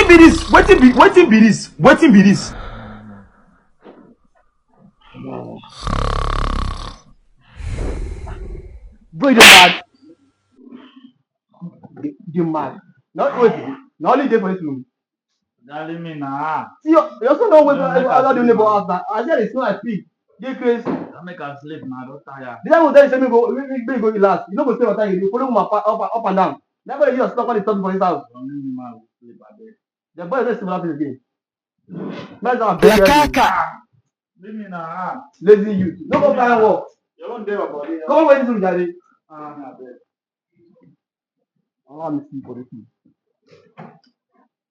Waiting be this. Waiting be this. Bro, you mad. You mad. Not wait. Not only day for this room. Darling me nah. See, you also know what other the neighbor house now. I said it's not like pig. Dey crazy. Don't make us sleep now. Don't tire. The time will tell you say me go last. You no go stay for time. You follow my up and down. Never you just stop on the top for this house. Only me man will sleep a bit. The boy is similar things again. Let's not big Leave me now. lazy youth. No go find work. You won't do about it. Come on, wait this room, Daddy. Ah, I bet. I want to see for this thing.